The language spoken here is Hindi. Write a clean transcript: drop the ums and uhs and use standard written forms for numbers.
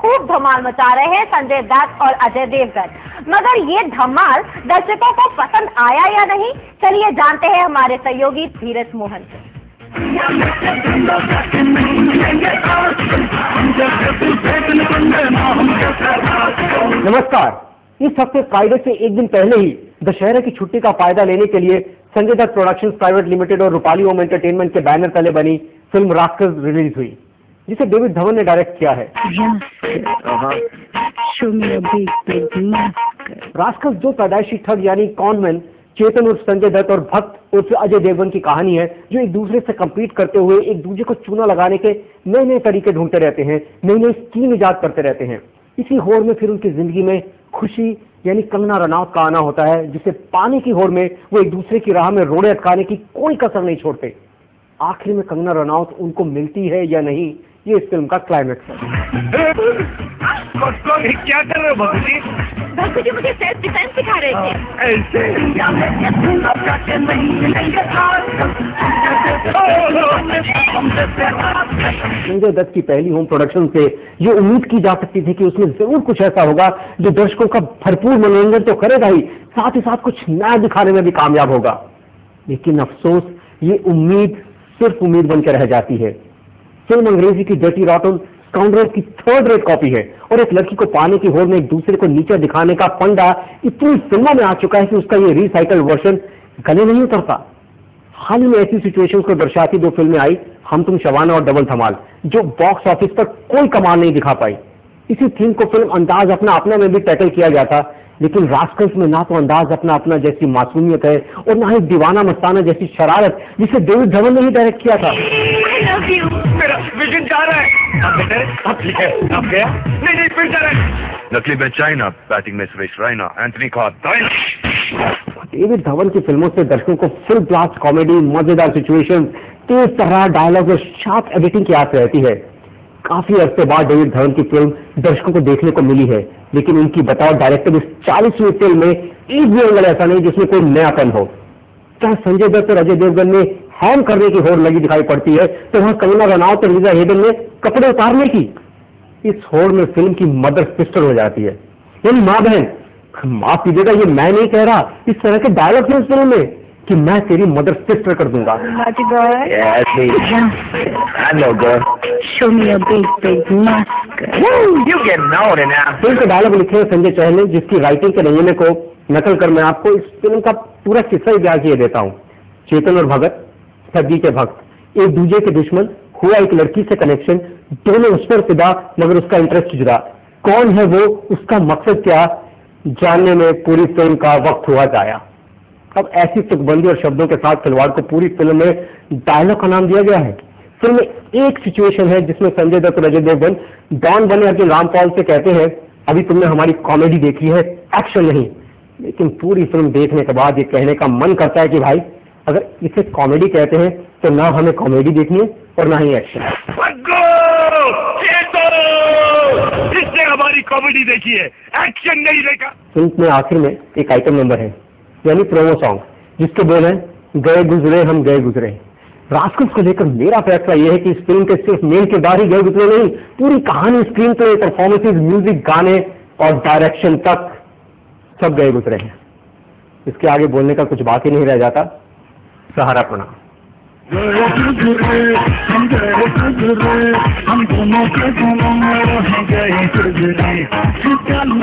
खूब धमाल मचा रहे हैं संजय दत्त और अजय देवगन। मगर ये धमाल दर्शकों को पसंद आया या नहीं, चलिए जानते हैं हमारे सहयोगी धीरज मोहन से। नमस्कार। इस हफ्ते फ्राइडे से एक दिन पहले ही दशहरे की छुट्टी का फायदा लेने के लिए Sanjay Dutt productions private limited और रूपाली होम एंटरटेनमेंट के बैनर तले बनी फिल्म रास्कल्स रिलीज हुई, जिसे डेविड धवन ने डायरेक्ट किया है। रास्कल्स जो पैदाइशी ठग यानी कॉनमैन चेतन उर्फ संजय दत्त और भक्त उर्फ अजय देवगन की कहानी है, जो एक दूसरे से कम्पीट करते हुए एक दूसरे को चूना लगाने के नए नए तरीके ढूंढते रहते हैं, नई नई स्कीम इजाद करते रहते हैं। इसी होड़ में फिर उनकी जिंदगी में खुशी यानी कंगना रनौत का आना होता है, जिसे पाने की होड़ में वो एक दूसरे की राह में रोड़े अटकाने की कोई कसर नहीं छोड़ते। आखिर में कंगना रनौत उनको मिलती है या नहीं, ये इस फिल्म का क्लाइमेक्स है। क्या कर रहे हो भगुजी? भगुजी मुझे सेल्फ डिफेंस सिखा रहे थे। संजय दत्त की पहली होम प्रोडक्शन से ये उम्मीद की जा सकती थी कि उसमें जरूर कुछ ऐसा होगा जो दर्शकों का भरपूर मनोरंजन तो करेगा ही, साथ ही साथ कुछ नया दिखाने में भी कामयाब होगा। लेकिन अफसोस, ये उम्मीद सिर्फ उम्मीद बनकर रह जाती है। फिल्म अंग्रेजी की डर्टी रॉटन स्काउंड्रल्स की थर्ड रेट कॉपी है और एक लड़की को पाने की होड़ में एक दूसरे को नीचे दिखाने का फंडा इतनी फिल्मों में आ चुका है कि उसका ये रिसाइकल्ड वर्जन गले नहीं उतरता। हाल ही में ऐसी सिचुएशंस को दर्शाती दो फिल्में आई, हम तुम शबाना और डबल धमाल, जो बॉक्स ऑफिस पर कोई कमाल नहीं दिखा पाई। इसी थीम को फिल्म अंदाज अपना अपना में भी टैकल किया गया था, लेकिन रास्कल्स में ना तो अंदाज अपना अपना जैसी मासूमियत है और ना ही दीवाना मस्ताना जैसी शरारत, जिसे डेविड धवन ने ही डायरेक्ट किया था। मेरा विजन जा रहा है। अब गया? नहीं फिर जा रहा है। नकली में चाइना, बैटिंग में Suresh Raina, Anthony corn. David Dhawan की फिल्मों से दर्शकों को फुल ब्लास्ट कॉमेडी, मजेदार सिचुएशन, तेज तर्रार डायलॉग और शार्प एडिटिंग की आस रहती है। काफी अरसे बाद डेविड धवन की फिल्म दर्शकों को देखने को मिली है, लेकिन उनकी बताओ डायरेक्टर इस 40वीं फिल्म में एक भी एंगल ऐसा नहीं जिसमें कोई नयापन हो। क्या संजय दत्त और अजय देवगन ने हैम करने की होड़ लगी दिखाई पड़ती है, तो वहां कंगना रनौत और लीजा हेडन ने कपड़े उतारने की। इस होड़ में फिल्म की मदर सिस्टर हो जाती है, यानी माँ बहन। माफ कीजिएगा, ये मैं नहीं कह रहा, इस तरह के डायलॉग है इस फिल्म में कि मैं तेरी मदर सिस्टर कर दूंगा। फिल्म के डायलॉग लिखे हैं संजय चहल ने, जिसकी राइटिंग के नमूने को नकल कर मैं आपको इस फिल्म का पूरा किस्सा ही बयां किए देता हूँ। चेतन और भगत, ठगी के भक्त, एक दूसरे के दुश्मन, हुआ एक लड़की से कनेक्शन, दोनों उस पर फिदा मगर उसका इंटरेस्ट जुदा। कौन है वो, उसका मकसद क्या, जानने में पूरी फिल्म का वक्त हुआ जाया। अब ऐसी तुकबंदी और शब्दों के साथ खिलवाड़ को पूरी फिल्म में डायलॉग का नाम दिया गया है। फिल्म में एक सिचुएशन है जिसमें संजय दत्त और अजय देवगन डॉन बने अर्जुन रामपाल से कहते हैं, अभी तुमने हमारी कॉमेडी देखी है, एक्शन नहीं। लेकिन पूरी फिल्म देखने के बाद ये कहने का मन करता है कि भाई, अगर इसे कॉमेडी कहते हैं तो ना हमें कॉमेडी देखनी है और ना ही एक्शन। इसने हमारी कॉमेडी देखी है, एक्शन नहीं देखा। फिल्म में आखिर में एक आइटम नंबर है, यानी प्रोमो सॉन्ग, जिसके बोल हैं, गए गुजरे हम गए गुजरे। रास्कल्स को लेकर मेरा फैसला यह है कि इस फिल्म के सिर्फ मेन किरदार ही गए गुजरे नहीं, पूरी कहानी, स्क्रीन प्ले, परफॉर्मेंसेज, म्यूजिक, गाने और डायरेक्शन तक सब गए गुजरे हैं। इसके आगे बोलने का कुछ बाकी नहीं रह जाता। सहारा प्रणाम। हम दोनों के दोनों हैं गए गुजरे, हम